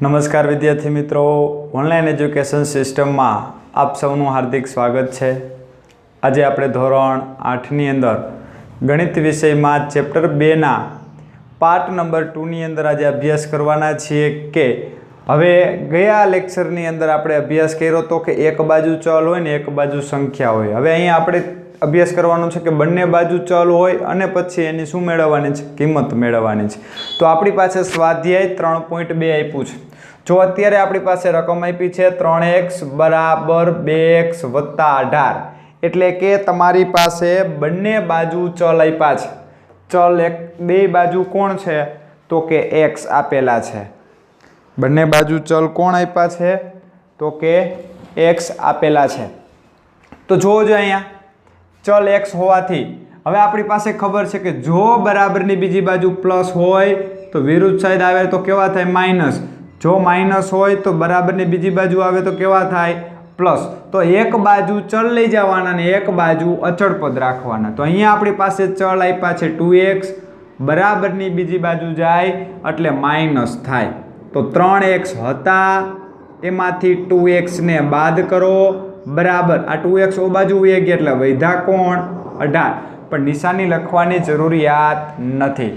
નમસ્કાર વિદ્યાર્થી મિત્રો, ઓનલાઈન એજ્યુકેશન સિસ્ટમમાં આપ સૌનું હાર્દિક સ્વાગત છે। આજે આપણે ધોરણ 8ની અંદર ગણિત વિષયમાં ચેપ્ટર 2ના પાર્ટ નંબર 2ની અંદર આજે અભ્યાસ કરવાના છીએ કે હવે ગયા લેક્ચરની અંદર આપણે અભ્યાસ કર્યો હતો કે એક બાજુ ચલ હોય ને એક બાજુ સંખ્યા હોય। હવે અહીંયા આપણે અભ્યાસ કરવાનો છે કે બંને બાજુ ચલ હોય અને પછી એની શું મેળવવાની છે, કિંમત મેળવવાની છે। તો આપણી પાસે સ્વાધ્યાય 3.2 આપ્યું છે। જો અત્યારે આપણી પાસે રકમ આપી છે 3x બરાબર 2x વત્તા 18, એટલે કે તમારી પાસે બંને બાજુ ચલ આપ્યા છે। ચલ બે બાજુ કોણ છે તો કે x આપેલા છે। બંને બાજુ ચલ કોણ આપ્યા છે તો કે x આપેલા છે। તો જોજો અહીંયા ચલ x હોવાથી હવે આપણી પાસે ખબર છે કે જો બરાબરની બીજી બાજુ પ્લસ હોય તો વિરુદ્ધ સાઈડ આવે તો કેવા થાય માઇનસ, જો માઇનસ હોય તો બરાબરની બીજી બાજુ આવે તો કેવા થાય પ્લસ। તો એક બાજુ ચલ લઈ જવાના અને એક બાજુ અચળ પદ રાખવાના। તો અહીંયા આપણી પાસે ચલ આપ્યા છે 2x, બરાબરની બીજી બાજુ જાય એટલે માઇનસ થાય। તો 3x હતા એમાંથી 2x ને બાદ કરો બરાબર આ 2x ઓ બાજુ વહી ગયા એટલે વધ્યા કોણ 18, પણ નિશાની લખવાની જરૂરિયાત નથી।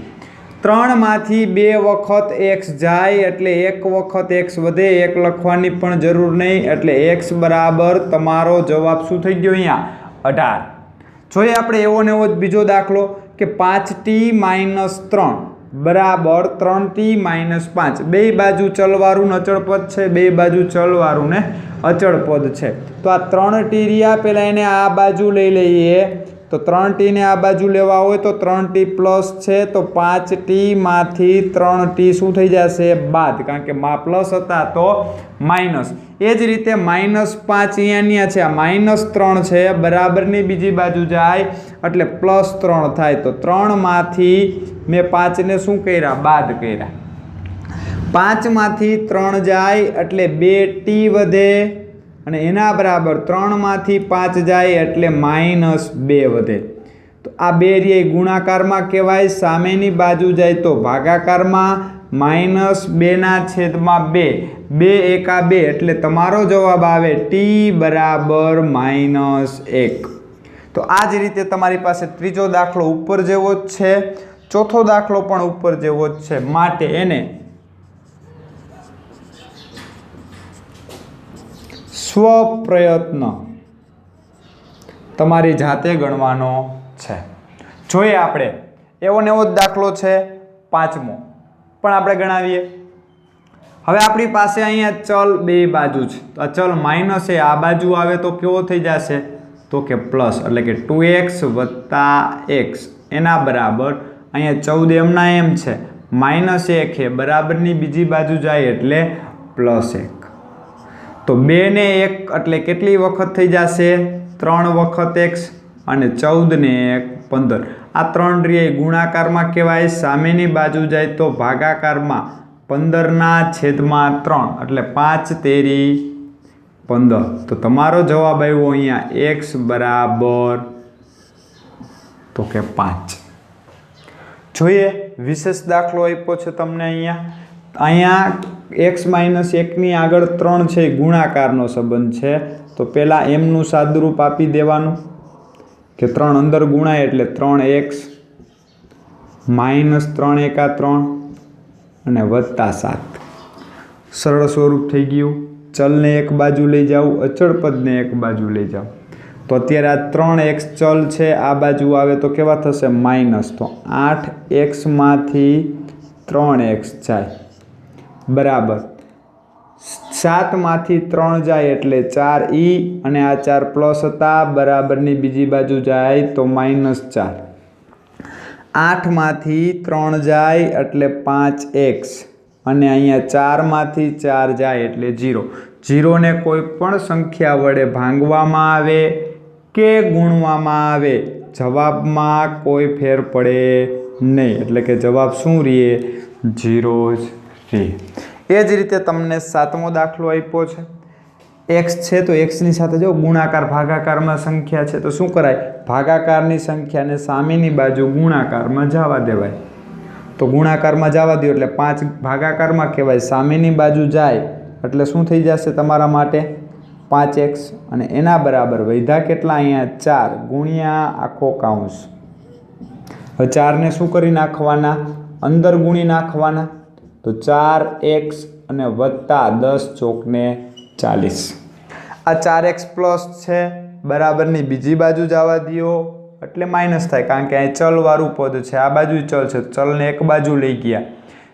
3 માંથી 2 વખત x જાય એટલે એક વખત x વધે, એક લખવાની પણ જરૂર નહીં, એટલે x બરાબર તમારો જવાબ શું થઈ ગયો અહીંયા 18। જોઈએ આપણે એવો ને એવો જ બીજો દાખલો કે 5t - 3 બરાબર 3t - 5, બે બાજુ ચલવાળું ને અચળ પદ છે, બે બાજુ ચલવાળું ને અચળ પદ છે। તો આ 3t રહ્યા, પહેલા એને આ બાજુ લઈ લઈએ। તો 3t ને આ બાજુ લેવા હોય તો 3t પ્લસ છે તો 5t માંથી 3t શું થઈ જશે બાદ, કારણ કે માં પ્લસ હતા તો માઇનસ। એ જ રીતે -5 અહીંયા છે, આ -3 છે, બરાબરની બીજી બાજુ જાય એટલે +3 થાય। તો 3 માંથી મેં 5 ને શું કર્યા બાદ કર્યા, 5 માંથી 3 જાય એટલે 2t વધે અને એના બરાબર 3 માંથી 5 જાય એટલે -2 વધે। તો આ બે રે ગુણાકારમાં કહેવાય, સામેની બાજુ જાય તો ભાગાકારમાં, -2/2, 2 એકા 2 એટલે તમારો જવાબ આવે t બરાબર -1। તો આ જ રીતે તમારી પાસે ત્રીજો દાખલો ઉપર જેવો જ છે, ચોથો દાખલો પણ ઉપર જેવો જ છે, માટે એને સ્વપ્રયત્ન તમારી જાતે ગણવાનો છે। જોઈએ આપણે એવો ને એવો જ દાખલો છે 5મો, પણ આપણે ગણાવીએ। હવે આપણી પાસે અહીંયા ચલ બે બાજુ છે, તો આ ચલ માઇનસ એ આ બાજુ આવે તો કેવો થઈ જશે તો કે પ્લસ, એટલે કે 2x વત્તા x એના બરાબર અહીંયા 14 એમના એમ છે, -1 એ બરાબરની બીજી બાજુ જાય એટલે +1। તો 2 ને 1 એટલે કેટલી વખત થઈ જશે 3 વખત x અને 14 ને 1 15, આ 3 રે ગુણાકારમાં કહેવાય, સામેની બાજુ જાય તો ભાગાકારમાં, 15/3 એટલે 5 તેરી 15। તો તમારો જવાબ આવ્યો અહીંયા x બરાબર તો કે 5। જોઈએ વિશેષ દાખલો આપ્યો છે તમને અહીંયા x - 1ની આગળ 3 છે, ગુણાકારનો સંબંધ છે, તો પહેલાં એમનું સાદુરૂપ આપી દેવાનું કે 3 અંદર ગુણાય એટલે 3x -3 એકા 3 અને +7, સરળ સ્વરૂપ થઈ ગયું। ચલને એક બાજુ લઈ જાઉં, અચળ પદને એક બાજુ લઈ જાઉં, તો અત્યારે આ 3x ચલ છે, આ બાજુ આવે તો કેવા થશે માઇનસ, તો 8x માંથી 3x જાય બરાબર 7 માંથી 3 જાય એટલે 4e અને આ 4 પ્લસ હતા, બરાબરની બીજી બાજુ જાય તો -4, 8 માંથી 3 જાય એટલે 5x અને અહીંયા 4 માંથી 4 જાય એટલે 0। 0 ને કોઈ પણ સંખ્યા વડે ભાંગવામાં આવે કે ગુણવામાં આવે જવાબમાં કોઈ ફેર પડે નહીં, એટલે કે જવાબ શું રહે 0 જ રહે। એ જ રીતે તમને 7મો દાખલો આપ્યો છે, x છે તો xની સાથે જો ગુણાકાર ભાગાકારમાં સંખ્યા છે તો શું કરાય, ભાગાકારની સંખ્યાને સામેની બાજુ ગુણાકારમાં જવા દેવાય। તો ગુણાકારમાં જવા દો એટલે 5 ભાગાકારમાં કહેવાય, સામેની બાજુ જાય એટલે શું થઈ જશે તમારા માટે 5x, અને એના બરાબર વધ્યા કેટલા અહીંયા 4 ગુણ્યા આખો કાઉન્સ. હવે 4ને શું કરી નાખવાના, અંદર ગુણી નાખવાના, તો 4x અને વત્તા 10 ચોકને 40. આ 4x પ્લસ છે, બરાબરની બીજી બાજુ જવા દો એટલે માઇનસ થાય, કારણ કે અહીં ચલવાળું પદ છે, આ બાજુ ચલ છે, ચલને એક બાજુ લઈ ગયા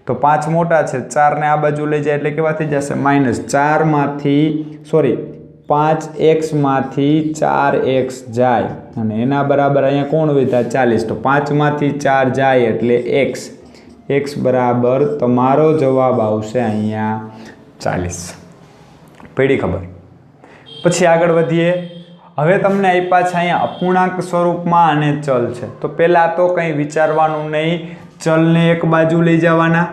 તો 5 મોટા છે, 4ને આ બાજુ લઈ જાય એટલે કેવા થઈ જશે -4 માંથી 5x માંથી 4x જાય, અને એના બરાબર અહીંયા કોણ વધ્યા 40, તો 5 માંથી 4 જાય એટલે x બરાબર તમારો જવાબ આવશે અહીંયા 40. પડી ખબર? પછી આગળ વધીએ. હવે તમને આપ્યા છે અહીંયા અપૂર્ણાંક સ્વરૂપમાં અને ચલ છે, તો પહેલાં તો કંઈ વિચારવાનું નહીં, ચલને એક બાજુ લઈ જવાના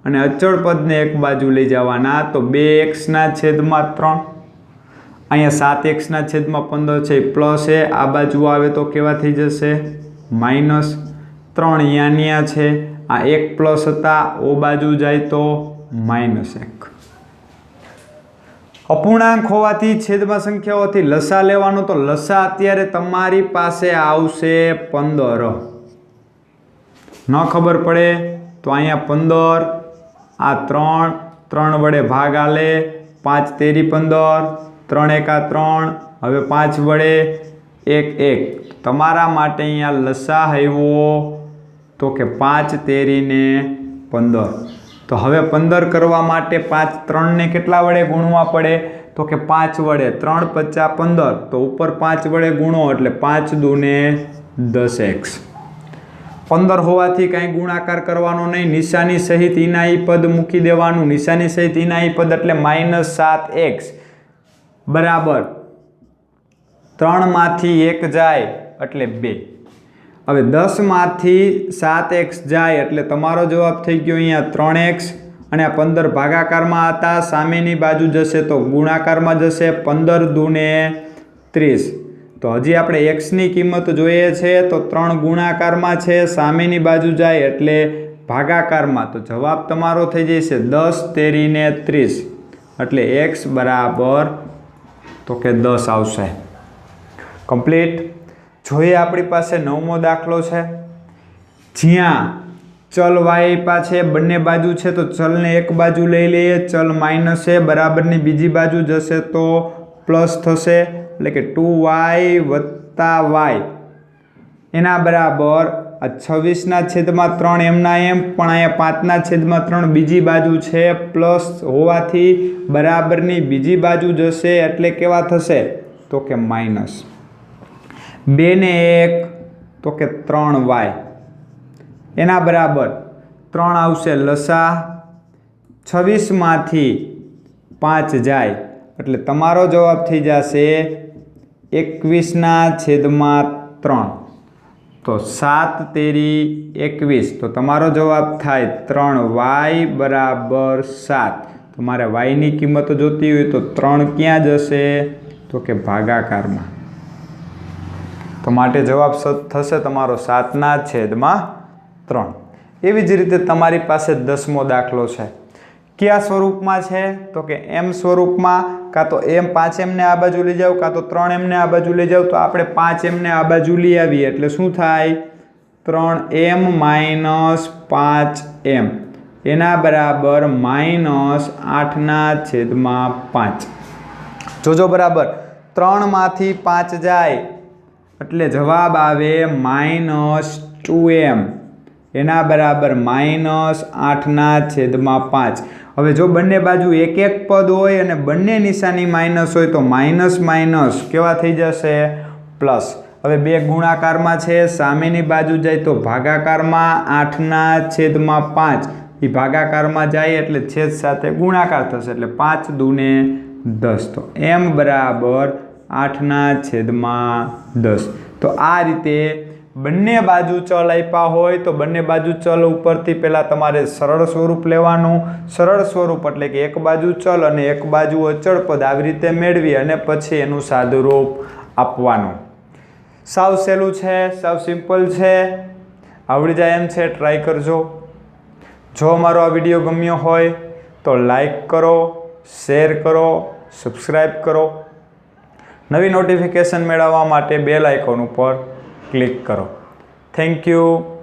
અને અચળ પદને એક બાજુ લઈ જવાના, તો 2x/3, અહીંયા 7x/15 છે પ્લસ છે, આ બાજુ આવે તો કેવા થઈ જશે -3, અહીંયા છે, આ 1 પ્લસ હતા, ઓ બાજુ જાય તો -1. અપૂર્ણાંક હોવાથી છેદમાં સંખ્યાઓથી લસા લેવાનો, તો લસા અત્યારે તમારી પાસે આવશે 15. ન ખબર પડે તો અહીંયા 15, આ 3 વડે ભાગ આલે, 5 તેરી 15, 3 એકા 3, હવે 5 વડે 1 તમારા માટે અહીંયા લસા આવ્યો તો કે 5 તેરીને 15. તો હવે 15 કરવા માટે 5 3ને કેટલા વડે ગુણવા પડે, તો કે 5 વડે, 3 5 15, તો ઉપર 5 વડે ગુણો એટલે 5 દૂને 10x. 15 હોવાથી કાંઈ ગુણાકાર કરવાનો નહીં, નિશાની સહિત ઈનાઈ પદ મૂકી દેવાનું, નિશાની સહિત ઈનાઈ પદ એટલે -7x બરાબર 3 માંથી 1 જાય એટલે 2. હવે 10 માંથી 7x જાય એટલે તમારો જવાબ થઈ ગયો અહીંયા 3x, અને આ 15 ભાગાકારમાં હતા, સામેની બાજુ જશે તો ગુણાકારમાં જશે, 15 દૂને 30. તો હજી આપણે xની કિંમત જોઈએ છે, તો 3 ગુણાકારમાં છે, સામેની બાજુ જાય એટલે ભાગાકારમાં, તો જવાબ તમારો થઈ જશે 10 તેરીને 30, એટલે x બરાબર તો કે 10 આવશે. કમ્પ્લીટ. જોઈએ આપણી પાસે 9મો દાખલો છે, જ્યાં ચલ y પાસે બંને બાજુ છે, તો ચલને એક બાજુ લઈ લઈએ, ચલ માઇનસ છે, બરાબરની બીજી બાજુ જશે તો પ્લસ થશે, એટલે કે 2y + y એના બરાબર આ 26/3 એમના એમ, પણ અહીંયા 5/3 બીજી બાજુ છે, પ્લસ હોવાથી બરાબરની બીજી બાજુ જશે એટલે કેવા થશે, તો કે માઇનસ. 2 ને 1 તો કે 3y એના બરાબર 3 આવશે લસા, 26 માંથી 5 જાય એટલે તમારો જવાબ થઈ જશે 21/3, તો 7 તેરી 21, તો તમારો જવાબ થાય 3y બરાબર 7. તમારે yની કિંમત જોતી હોય તો 3 ક્યાં જશે, તો કે ભાગાકારમાં, તો માટે જવાબ થશે તમારો 7/3. એવી જ રીતે તમારી પાસે 10મો દાખલો છે, કયા સ્વરૂપમાં છે, તો કે m સ્વરૂપમાં, કાં તો 5m ને આ બાજુ લઈ જાઓ, કાં તો 3m ને આ બાજુ લઈ જાઓ, તો આપણે 5m ને આ બાજુ લઈ આવીએ એટલે શું થાય 3m - 5m એના બરાબર -8/5. જોજો બરાબર, 3 માંથી 5 જાય એટલે જવાબ આવે -2m એના બરાબર -8/5. હવે જો બંને બાજુ એક એક પદ હોય અને બંને નિશાની માઇનસ હોય તો માઇનસ માઇનસ કેવા થઈ જશે પ્લસ. હવે બે ગુણાકારમાં છે, સામેની બાજુ જાય તો ભાગાકારમાં 8/5 એ ભાગાકારમાં જાય એટલે છેદ સાથે ગુણાકાર થશે એટલે 5 દૂને 10, તો m બરાબર 8/10. તો આ રીતે બંને બાજુ ચલ આપ્યા હોય તો બંને બાજુ ચલ ઉપરથી પહેલાં તમારે સરળ સ્વરૂપ લેવાનું. સરળ સ્વરૂપ એટલે કે એક બાજુ ચલ અને એક બાજુ અચળ પદ, આવી રીતે મેળવી અને પછી એનું સાદુરૂપ આપવાનું. સાવ સહેલું છે, સાવ સિમ્પલ છે, આવડી જાય એમ છે, ટ્રાય કરજો. જો અમારો આ વિડીયો ગમ્યો હોય તો લાઈક કરો, શેર કરો, સબસ્ક્રાઈબ કરો. નવી નોટિફિકેશન મેળવવા માટે બેલ આઇકોન ઉપર ક્લિક કરો. Thank you.